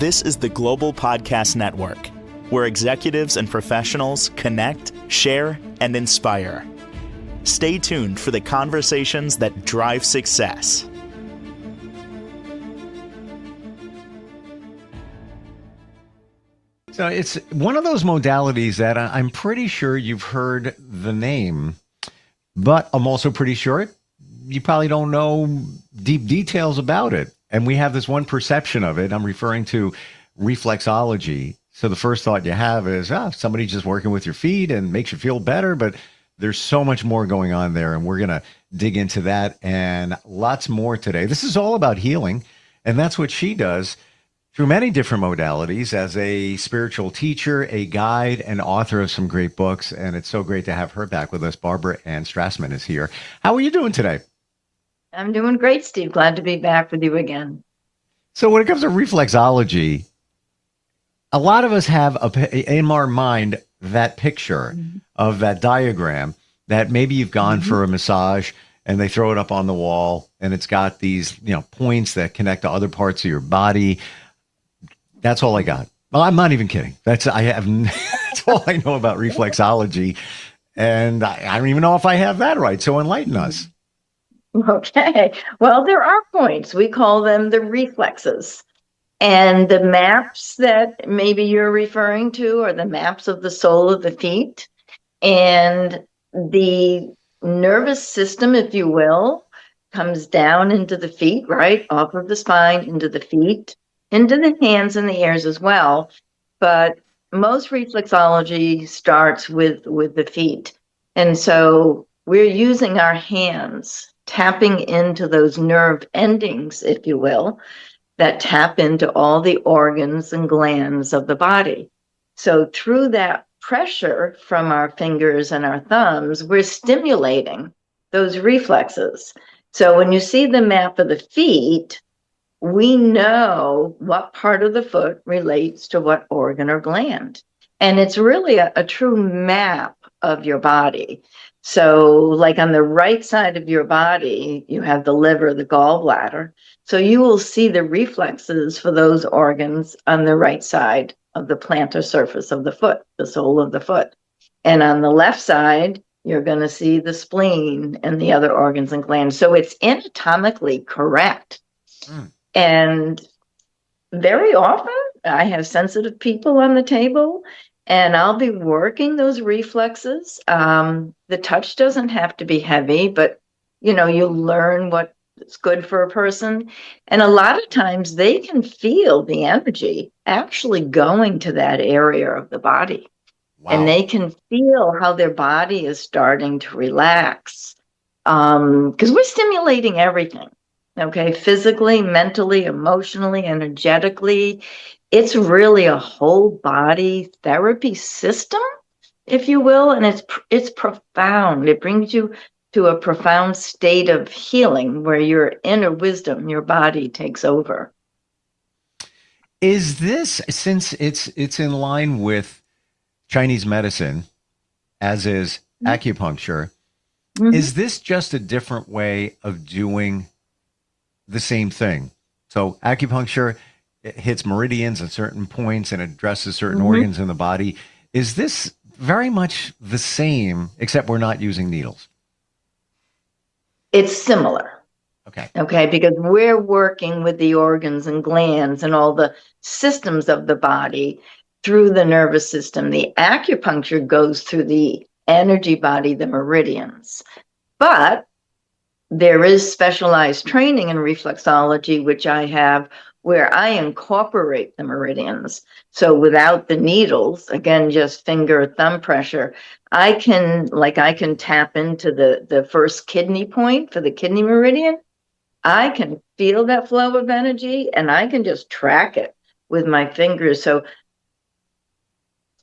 This is the Global Podcast Network, where executives and professionals connect, share, and inspire. Stay tuned for the conversations that drive success. So it's one of those modalities that I'm pretty sure you've heard the name, but I'm also pretty sure you probably don't know deep details about it. And we have this one perception of it. I'm referring to reflexology. So the first thought you have is, somebody's just working with your feet and makes you feel better. But there's so much more going on there. And we're going to dig into that and lots more today. This is all about healing. And that's what she does through many different modalities as a spiritual teacher, a guide, and author of some great books. And it's so great to have her back with us. Barbara Ann Strassman is here. How are you doing today? I'm doing great, Steve. Glad to be back with you again. So when it comes to reflexology, a lot of us have in our mind that picture of that diagram that maybe you've gone for a massage and they throw it up on the wall and it's got these, points that connect to other parts of your body. That's all I got. Well, I'm not even kidding. That's all I know about reflexology. And I don't even know if I have that right. So enlighten us. Okay. Well, there are points. We call them the reflexes. And the maps that maybe you're referring to are the maps of the sole of the feet. And the nervous system, if you will, comes down into the feet, right? Off of the spine, into the feet, into the hands and the ears as well. But most reflexology starts with the feet. And so we're using our hands, tapping into those nerve endings, if you will, that tap into all the organs and glands of the body. So through that pressure from our fingers and our thumbs, we're stimulating those reflexes. So when you see the map of the feet, we know what part of the foot relates to what organ or gland. And it's really a true map of your body. So like on the right side of your body, you have the liver, the gallbladder. So you will see the reflexes for those organs on the right side of the plantar surface of the foot, the sole of the foot. And on the left side, you're going to see the spleen and the other organs and glands. So it's anatomically correct. And very often I have sensitive people on the table and I'll be working those reflexes. The touch doesn't have to be heavy, but you learn what is good for a person. And a lot of times they can feel the energy actually going to that area of the body. Wow. And they can feel how their body is starting to relax. Because we're stimulating everything. Okay, physically, mentally, emotionally, energetically. It's really a whole body therapy system, if you will, and it's profound. It brings you to a profound state of healing where your inner wisdom, your body takes over. Is this, since it's in line with Chinese medicine, as is acupuncture, is this just a different way of doing the same thing? So acupuncture, it hits meridians at certain points and addresses certain organs in the body. Is this very much the same, except we're not using needles? It's similar. Okay, because we're working with the organs and glands and all the systems of the body through the nervous system. The acupuncture goes through the energy body, the meridians. But there is specialized training in reflexology, which I have, where I incorporate the meridians. So without the needles, again, just finger thumb pressure, I can tap into the first kidney point for the kidney meridian. I can feel that flow of energy and I can just track it with my fingers. So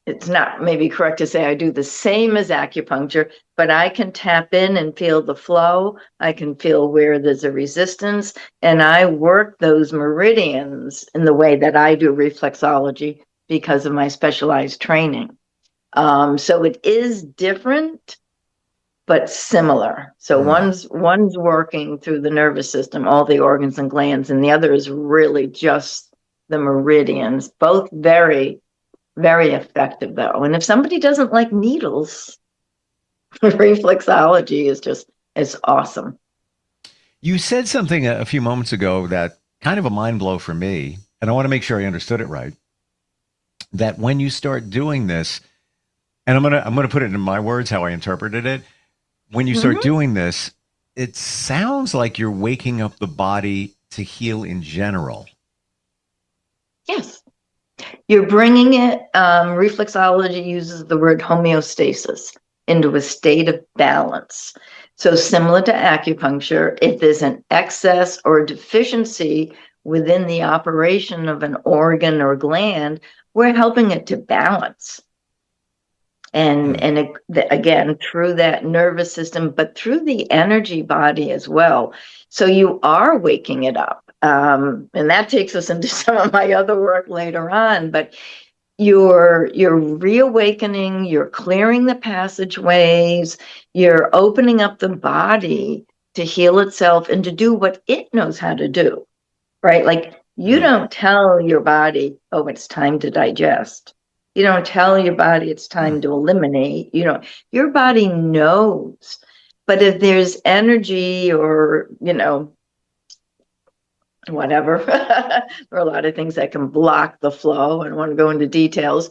it's not maybe correct to say I do the same as acupuncture, but I can tap in and feel the flow. I can feel where there's a resistance, and I work those meridians in the way that I do reflexology because of my specialized training. So it is different, but similar. So one's working through the nervous system, all the organs and glands, and the other is really just the meridians, both very, very effective though. And if somebody doesn't like needles, reflexology is awesome. You said something a few moments ago that kind of a mind blow for me, and I want to make sure I understood it right. That when you start doing this, and I'm gonna put it in my words how I interpreted it. When you start doing this, it sounds like you're waking up the body to heal in general. Yes. You're bringing it, reflexology uses the word homeostasis, into a state of balance. So similar to acupuncture, if there's an excess or deficiency within the operation of an organ or gland, we're helping it to balance. And again, through that nervous system, but through the energy body as well. So you are waking it up. And that takes us into some of my other work later on, but you're reawakening, you're clearing the passageways, you're opening up the body to heal itself and to do what it knows how to do, right? Like you don't tell your body, oh, it's time to digest. You don't tell your body it's time to eliminate. Your body knows. But if there's energy or, whatever, there are a lot of things that can block the flow. I don't want to go into details.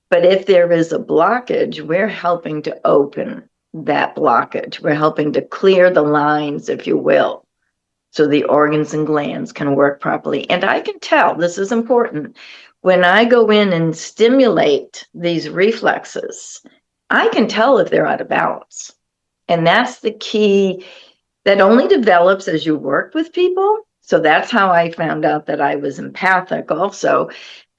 But if there is a blockage, we're helping to open that blockage. We're helping to clear the lines, if you will, so the organs and glands can work properly. And I can tell, this is important, when I go in and stimulate these reflexes, I can tell if they're out of balance. And that's the key that only develops as you work with people. So that's how I found out that I was empathic also.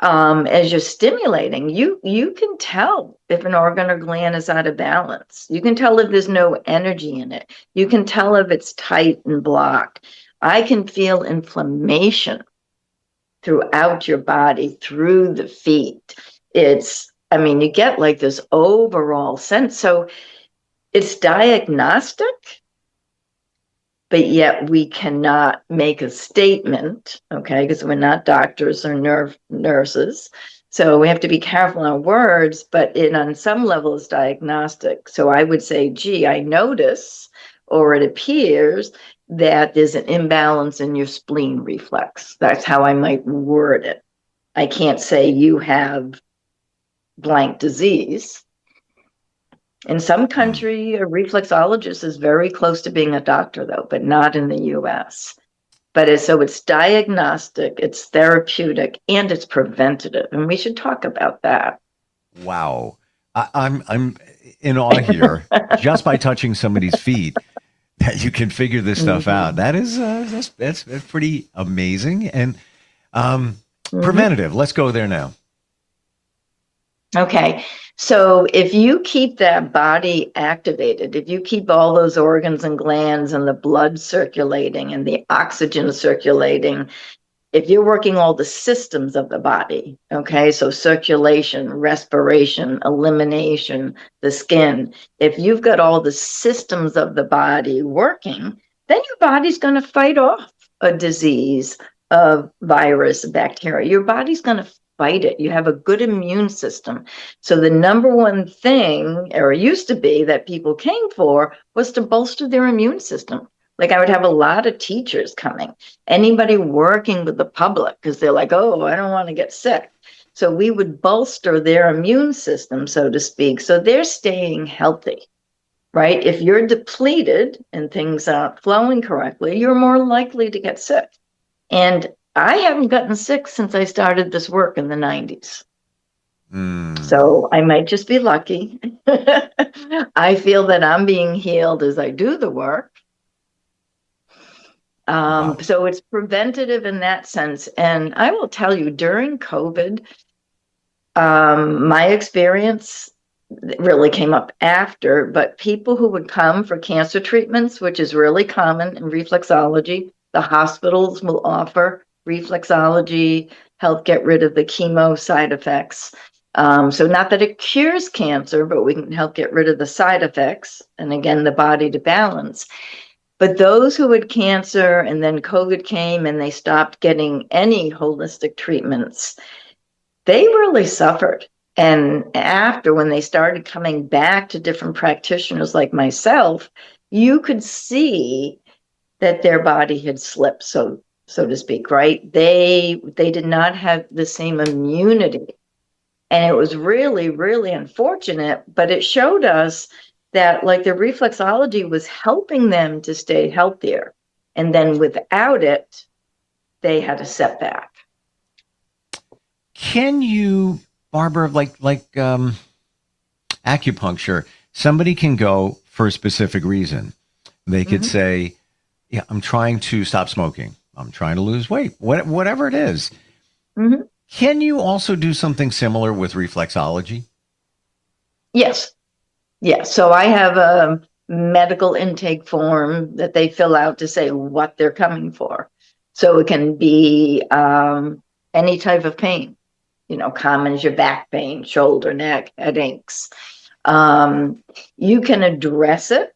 As you're stimulating, you can tell if an organ or gland is out of balance. You can tell if there's no energy in it. You can tell if it's tight and blocked. I can feel inflammation throughout your body, through the feet. You get like this overall sense. So it's diagnostic, but yet we cannot make a statement, okay, because we're not doctors or nurses. So we have to be careful on words, but on some level it's diagnostic. So I would say, gee, I notice, or it appears that there's an imbalance in your spleen reflex. That's how I might word it. I can't say you have blank disease. In some country, a reflexologist is very close to being a doctor, though, but not in the US. But it's diagnostic, it's therapeutic, and it's preventative. And we should talk about that. Wow. I'm in awe here just by touching somebody's feet that you can figure this stuff out. That is that's pretty amazing. And preventative. Let's go there now. Okay. So if you keep that body activated, if you keep all those organs and glands and the blood circulating and the oxygen circulating, if you're working all the systems of the body, okay, so circulation, respiration, elimination, the skin, if you've got all the systems of the body working, then your body's going to fight off a disease, a virus, a bacteria. Your body's going to fight it. You have a good immune system. So the number one thing, or it used to be, that people came for was to bolster their immune system. Like I would have a lot of teachers coming, anybody working with the public, because they're like, oh, I don't want to get sick. So we would bolster their immune system, so to speak. So they're staying healthy, right? If you're depleted and things aren't flowing correctly, you're more likely to get sick. And I haven't gotten sick since I started this work in the 90s. So I might just be lucky. I feel that I'm being healed as I do the work. Wow. So it's preventative in that sense. And I will tell you, during COVID, my experience really came up after, but people who would come for cancer treatments, which is really common in reflexology, the hospitals will offer reflexology, help get rid of the chemo side effects. So not that it cures cancer, but we can help get rid of the side effects. And again, the body to balance. But those who had cancer and then COVID came and they stopped getting any holistic treatments, they really suffered. And after, when they started coming back to different practitioners like myself, you could see that their body had slipped, so to speak, right? They did not have the same immunity. And it was really, really unfortunate, but it showed us that like the reflexology was helping them to stay healthier. And then without it, they had a setback. Can you, Barbara, like acupuncture, somebody can go for a specific reason. They could say, yeah, I'm trying to stop smoking. I'm trying to lose weight, whatever it is. Mm-hmm. Can you also do something similar with reflexology? Yes. Yes. So I have a medical intake form that they fill out to say what they're coming for. So it can be any type of pain, common as your back pain, shoulder, neck, headaches. You can address it,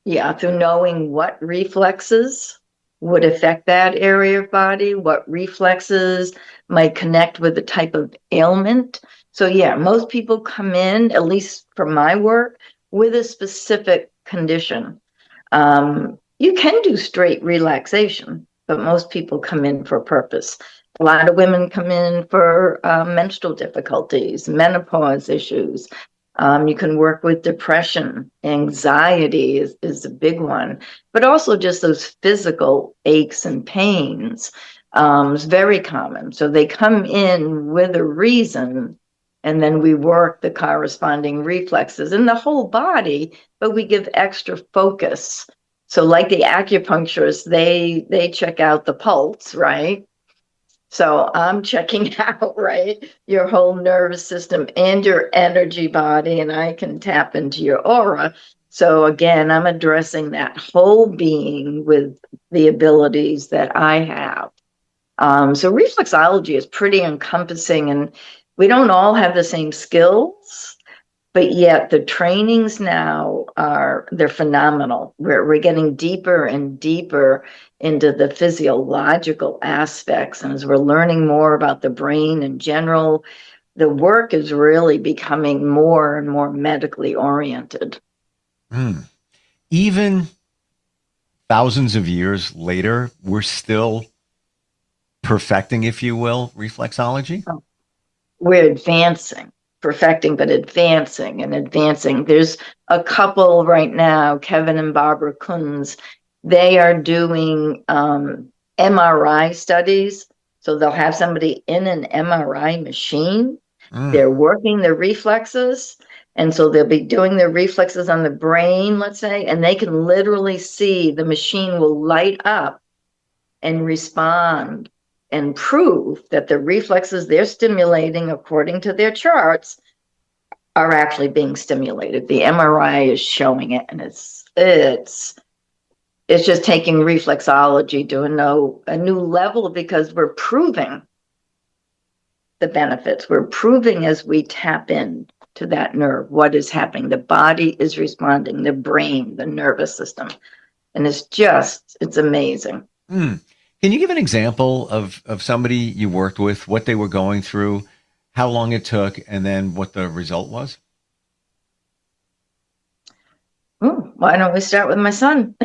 through knowing what reflexes would affect that area of body, what reflexes might connect with the type of ailment. So most people come in, at least for my work, with a specific condition. You can do straight relaxation, but most people come in for a purpose. A lot of women come in for menstrual difficulties, menopause issues. You can work with depression, anxiety is a big one, but also just those physical aches and pains is very common. So they come in with a reason, and then we work the corresponding reflexes in the whole body, but we give extra focus. So like the acupuncturists, they check out the pulse, right? So I'm checking out, right, your whole nervous system and your energy body, and I can tap into your aura. So again, I'm addressing that whole being with the abilities that I have. So reflexology is pretty encompassing, and we don't all have the same skills, but yet the trainings now they're phenomenal. We're getting deeper and deeper into the physiological aspects. And as we're learning more about the brain in general, the work is really becoming more and more medically oriented. Even thousands of years later, we're still perfecting, if you will, reflexology? We're advancing, perfecting, but advancing and advancing. There's a couple right now, Kevin and Barbara Kunz, they are doing MRI studies. So they'll have somebody in an MRI machine. They're working the reflexes. And so they'll be doing their reflexes on the brain, let's say, and they can literally see the machine will light up and respond and prove that the reflexes they're stimulating according to their charts are actually being stimulated. The MRI is showing it, and it's just taking reflexology to a new level, because we're proving the benefits. We're proving as we tap in to that nerve what is happening. The body is responding, the brain, the nervous system. And it's amazing. Can you give an example of somebody you worked with, what they were going through, how long it took, and then what the result was? Why don't we start with my son?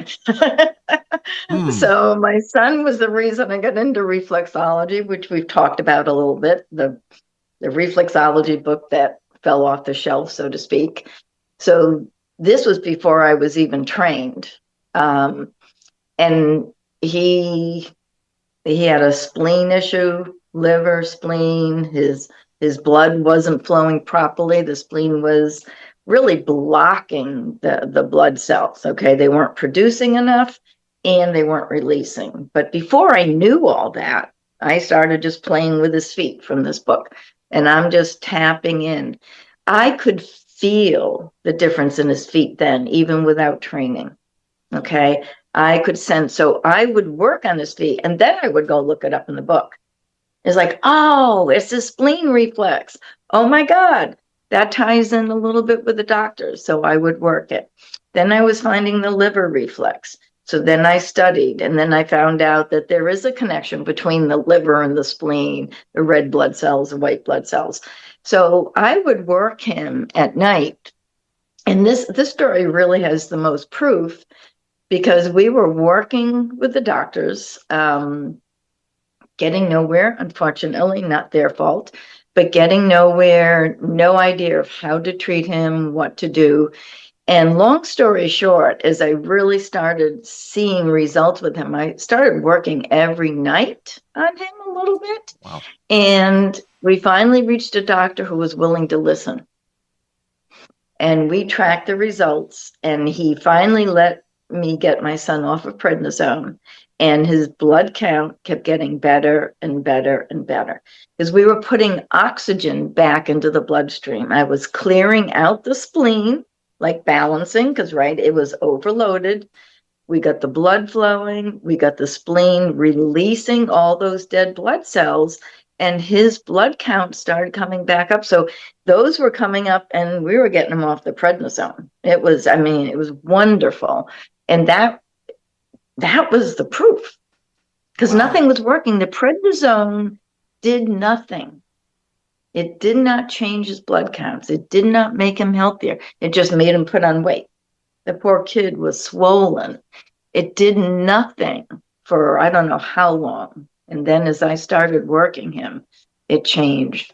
So my son was the reason I got into reflexology, which we've talked about a little bit, the reflexology book that fell off the shelf, so to speak. So this was before I was even trained. And he had a spleen issue, liver, spleen. His blood wasn't flowing properly. The spleen was really blocking the blood cells. Okay, they weren't producing enough and they weren't releasing. But before I knew all that, I started just playing with his feet from this book, and I'm just tapping in. I could feel the difference in his feet then, even without training. Okay, I could sense. So I would work on his feet, and then I would go look it up in the book. It's like, oh, it's the spleen reflex. Oh my God, that ties in a little bit with the doctors. So I would work it. Then I was finding the liver reflex. So then I studied, and then I found out that there is a connection between the liver and the spleen, the red blood cells and white blood cells. So I would work him at night. And this story really has the most proof, because we were working with the doctors, getting nowhere, unfortunately, not their fault, but getting nowhere, no idea of how to treat him, what to do. And long story short, as I really started seeing results with him, I started working every night on him a little bit. Wow. And we finally reached a doctor who was willing to listen. And we tracked the results, and he finally let me get my son off of prednisone, and his blood count kept getting better and better and better, because we were putting oxygen back into the bloodstream. I was clearing out the spleen, like balancing, because it was overloaded. We got the blood flowing, we got the spleen releasing all those dead blood cells, and his blood count started coming back up. So those were coming up, and we were getting him off the prednisone. It was wonderful. And that was the proof, because nothing was working. The prednisone did nothing. It did not change his blood counts. It did not make him healthier. It just made him put on weight. The poor kid was swollen. It did nothing for I don't know how long. And then as I started working him, it changed.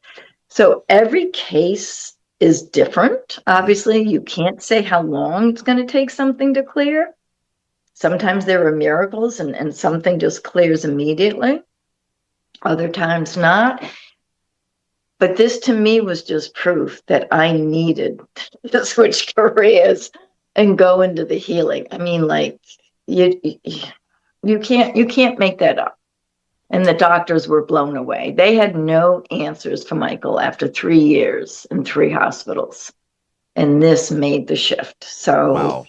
So every case is different. Obviously, you can't say how long it's going to take something to clear. Sometimes there are miracles and something just clears immediately. Other times not. But this to me was just proof that I needed to switch careers and go into the healing. I mean, like, you can't make that up. And the doctors were blown away. They had no answers for Michael after 3 years in 3 hospitals. And this made the shift. So, wow.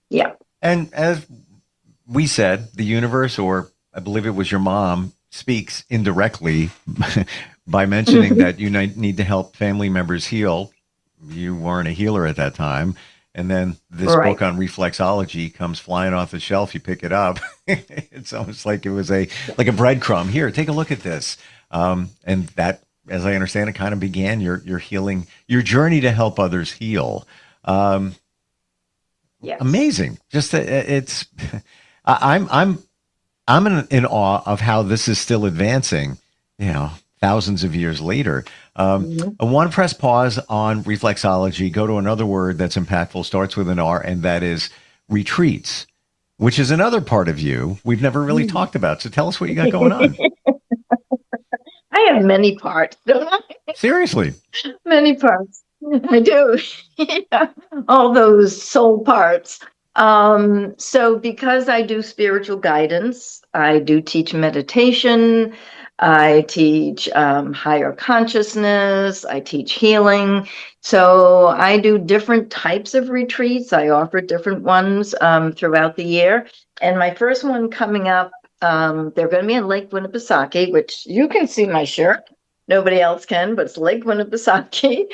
Yeah. And as we said, the universe, or I believe it was your mom, speaks indirectly by mentioning that you need to help family members heal. You weren't a healer at that time. And then this book on reflexology comes flying off the shelf. You pick it up. It's almost like it was like a breadcrumb. Here, take a look at this. And that, as I understand it, kind of began your healing, your journey to help others heal. Yes. Amazing. Just it's, I'm in awe of how this is still advancing, thousands of years later. I want to press pause on reflexology, go to another word that's impactful, starts with an R, and that is retreats, which is another part of you we've never really talked about. So tell us what you got going on. I have many parts, don't I? Seriously. Many parts. I do. Yeah. All those soul parts. So because I do spiritual guidance, I do teach meditation, I teach higher consciousness, I teach healing. So I do different types of retreats. I offer different ones throughout the year. And my first one coming up, they're going to be in Lake Winnipesaukee, which you can see my shirt. Nobody else can, but it's Lake Winnipesaukee.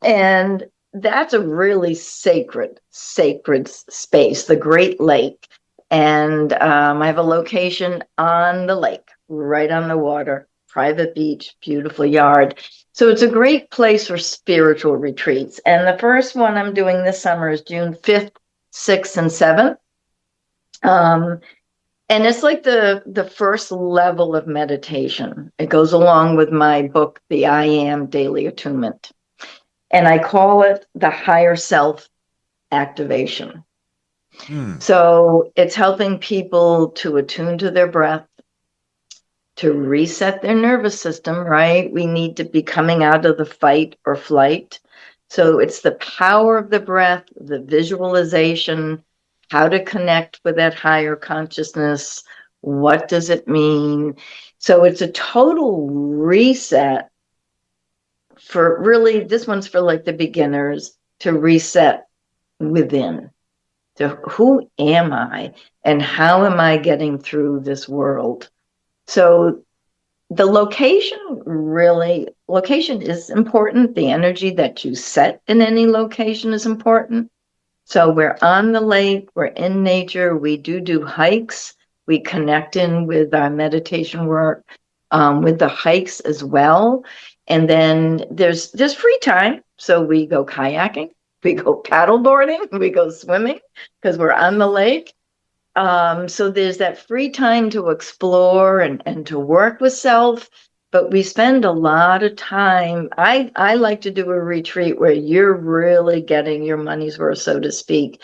And that's a really sacred space, the Great Lake. And I have a location on the lake, right on the water, private beach, beautiful yard. So it's a great place for spiritual retreats. And the first one I'm doing this summer is June 5th, 6th, and 7th. And it's like the first level of meditation. It goes along with my book, The I Am Daily Attunement. And I call it the higher self activation. So it's helping people to attune to their breath, to reset their nervous system, right? We need to be coming out of the fight or flight. So it's the power of the breath, the visualization, how to connect with that higher consciousness. What does it mean? So it's a total reset for really, this one's for like the beginners, to reset within. To who am I and how am I getting through this world? So the location is important. The energy that you set in any location is important. So we're on the lake, we're in nature, we do hikes, we connect in with our meditation work, with the hikes as well. And then there's free time. So we go kayaking, we go paddleboarding, we go swimming because we're on the lake. So there's that free time to explore and to work with self, but we spend a lot of time. I like to do a retreat where you're really getting your money's worth, so to speak,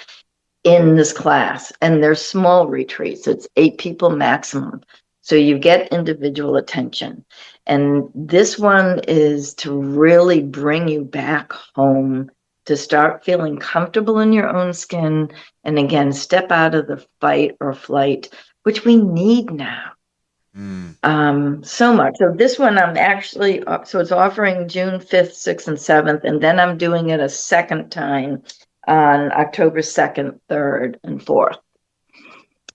in this class. And they're small retreats. It's 8 people maximum. So you get individual attention. And this one is to really bring you back home, to start feeling comfortable in your own skin. And again, step out of the fight or flight, which we need now. So much. So this one I'm actually, so it's offering June 5th, 6th, and 7th. And then I'm doing it a second time on October 2nd, 3rd, and 4th.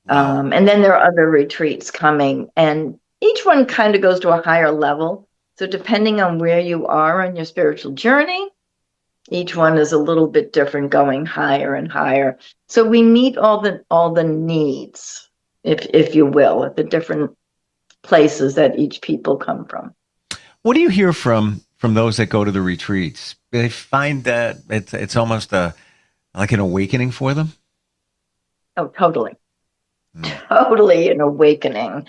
And then there are other retreats coming, and each one kind of goes to a higher level. So depending on where you are on your spiritual journey, each one is a little bit different, going higher and higher. So we meet all the needs, if you will, at the different places that each people come from. What do you hear from those that go to the retreats? They find that it's almost like an awakening for them? Oh, totally. Totally an awakening.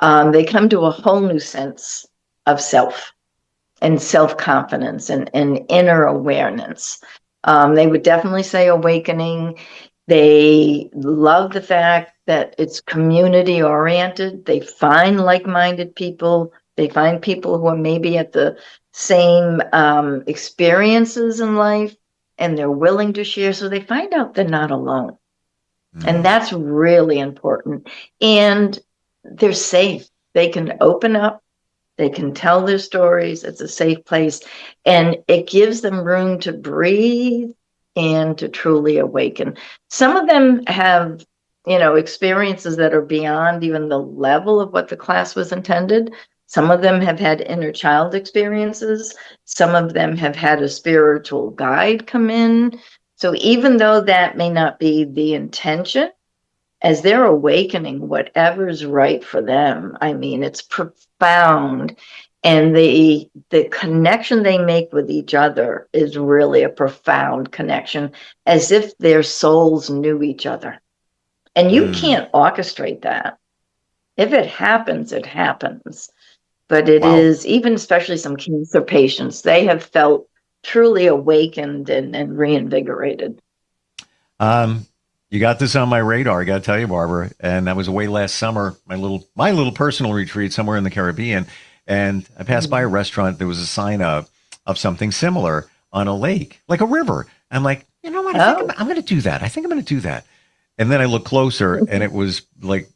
They come to a whole new sense of self and self-confidence and inner awareness. They would definitely say awakening. They love the fact that it's community oriented. They find like-minded people. They find people who are maybe at the same experiences in life, and they're willing to share. So they find out they're not alone. And that's really important. And they're safe. They can open up. They can tell their stories. It's a safe place. And it gives them room to breathe and to truly awaken. Some of them have, experiences that are beyond even the level of what the class was intended. Some of them have had inner child experiences. Some of them have had a spiritual guide come in. So even though that may not be the intention, as they're awakening whatever's right for them, I mean, it's profound. And the connection they make with each other is really a profound connection, as if their souls knew each other. And you can't orchestrate that. If it happens, it happens. But it is, even especially some cancer patients, they have felt truly awakened and reinvigorated. You got this on my radar, I got to tell you, Barbara. And I was away last summer, my little personal retreat somewhere in the Caribbean, and I passed by a restaurant. There was a sign of something similar on a lake, like a river. I'm like, you know what? I think I'm going to do that. I think I'm going to do that. And then I looked closer, and it was like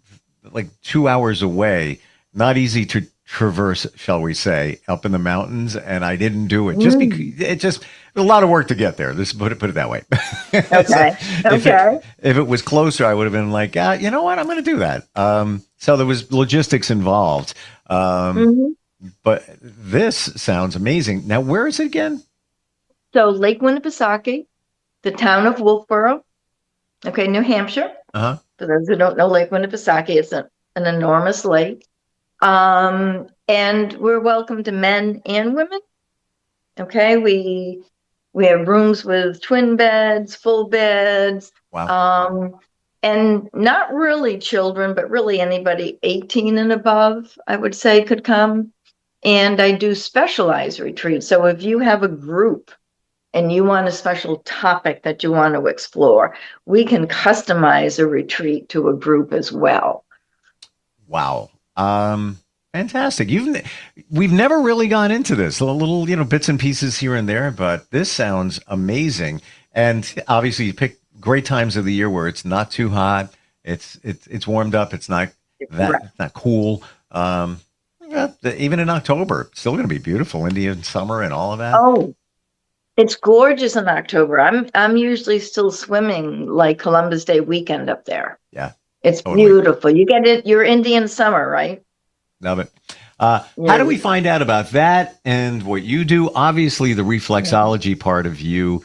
2 hours away. Not easy to traverse, shall we say, up in the mountains, and I didn't do it. Just a lot of work to get there. Put it that way. Okay. If it was closer, I would have been like, you know what, I'm going to do that. So there was logistics involved. But this sounds amazing. Now, where is it again? So Lake Winnipesaukee, the town of Wolfboro, New Hampshire. For those who don't know Lake Winnipesaukee, it's an enormous lake. And we're welcome to men and women. We have rooms with twin beds, full beds. Wow. And not really children, but really anybody 18 and above, I would say, could come. And I do specialized retreats. So if you have a group and you want a special topic that you want to explore, we can customize a retreat to a group as well. Wow. Fantastic. We've never really gone into this, little bits and pieces here and there, but this sounds amazing. And obviously you pick great times of the year where it's not too hot. It's warmed up. It's not not cool. Even in October, it's still going to be beautiful. Indian summer and all of that. Oh, it's gorgeous in October. I'm usually still swimming like Columbus Day weekend up there. Yeah. It's totally beautiful. You get it. Your Indian summer, right? Love it. How do we find out about that and what you do? Obviously, the reflexology part of you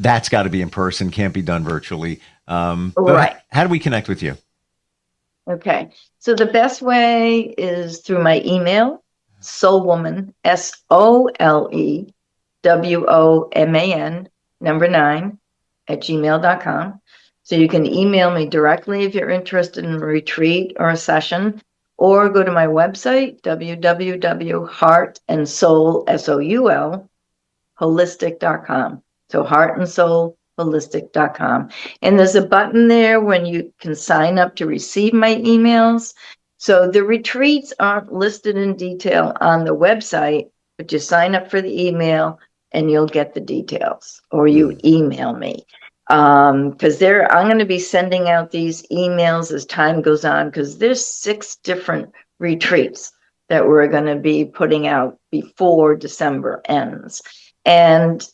that's got to be in person, can't be done virtually. But Right. how do we connect with you? Okay. So the best way is through my email, soulwoman, SOLEWOMAN, number 9, @gmail.com. So you can email me directly if you're interested in a retreat or a session, or go to my website, www.heartandsoul, holistic.com. So heartandsoulholistic.com. And there's a button there when you can sign up to receive my emails. So the retreats aren't listed in detail on the website, but you sign up for the email and you'll get the details, or you email me. Because I'm going to be sending out these emails as time goes on, because there's 6 different retreats that we're going to be putting out before December ends. And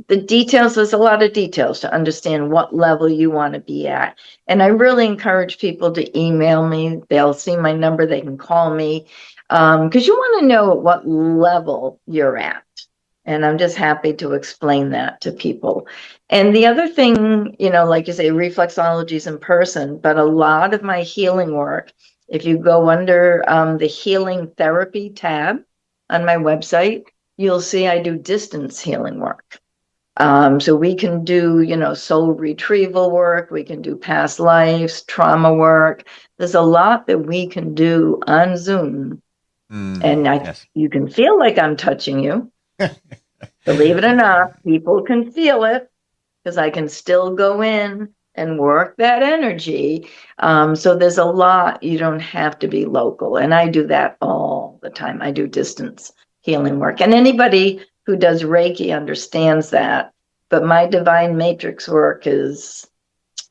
the details, there's a lot of details to understand what level you want to be at. And I really encourage people to email me. They'll see my number, they can call me, because you want to know at what level you're at. And I'm just happy to explain that to people. And the other thing, like you say, reflexology is in person, but a lot of my healing work, if you go under the healing therapy tab on my website, you'll see I do distance healing work. So we can do, soul retrieval work. We can do past lives, trauma work. There's a lot that we can do on Zoom. And Yes. you can feel like I'm touching you. Believe it or not, people can feel it, because I can still go in and work that energy. So there's a lot. You don't have to be local. And I do that all the time. I do distance healing work. And anybody who does Reiki understands that. But my divine matrix work is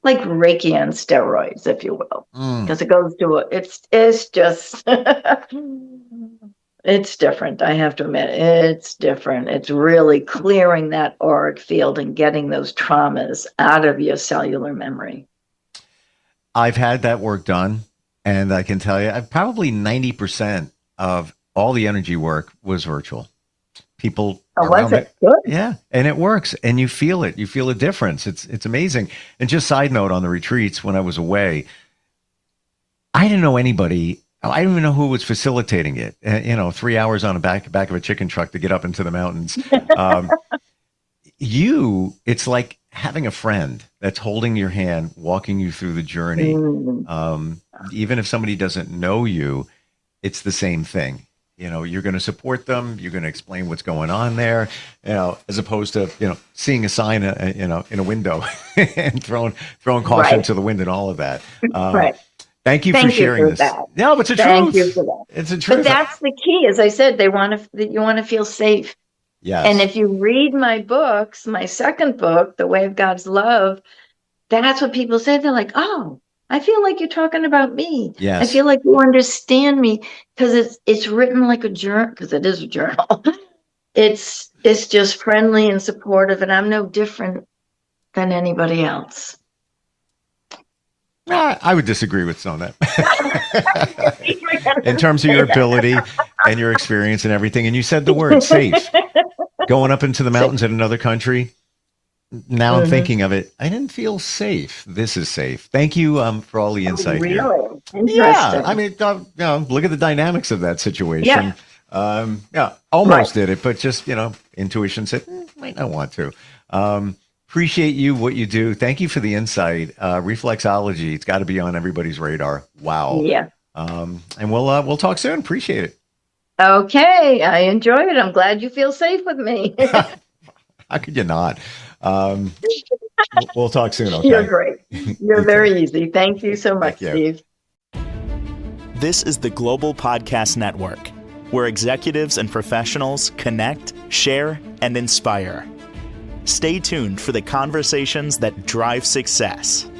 like Reiki on steroids, if you will, because it goes to it's just it's different. I have to admit, it's different. It's really clearing that auric field and getting those traumas out of your cellular memory. I've had that work done, and I can tell you, probably 90% of all the energy work was virtual. People Was it good? Yeah, and it works, and you feel it. You feel a difference. It's amazing. And just side note on the retreats, when I was away, I didn't know anybody. I didn't even know who was facilitating it. 3 hours on the back of a chicken truck to get up into the mountains. It's like having a friend that's holding your hand, walking you through the journey. Even if somebody doesn't know you, it's the same thing. You're going to support them. You're going to explain what's going on there, as opposed to, seeing a sign, in a window and throwing caution to the wind and all of that. Right. Thank you for sharing this. That. No, but it's a Thank truth. you for that. It's a truth. But that's the key. As I said, you want to feel safe. Yes. And if you read my books, my second book, The Way of God's Love, that's what people say. They're like, oh, I feel like you're talking about me. Yes. I feel like you understand me, because it's written like a journal, because it is a journal. It's just friendly and supportive, and I'm no different than anybody else. I would disagree with some of that. In terms of your ability and your experience and everything. And you said the word safe. Going up into the mountains in another country. Now I'm thinking of it. I didn't feel safe. This is safe. Thank you for all the insight here. Really? Interesting. Yeah. I mean, look at the dynamics of that situation. Yeah. Almost did it, but just, intuition said, might not want to. Appreciate what you do. Thank you for the insight. Reflexology, it's got to be on everybody's radar. Wow. Yeah. And we'll talk soon. Appreciate it. Okay. I enjoy it. I'm glad you feel safe with me. How could you not? We'll talk soon. Okay. You're great. You're very easy. Thank you so much, Steve. This is the Global Podcast Network, where executives and professionals connect, share, and inspire. Stay tuned for the conversations that drive success.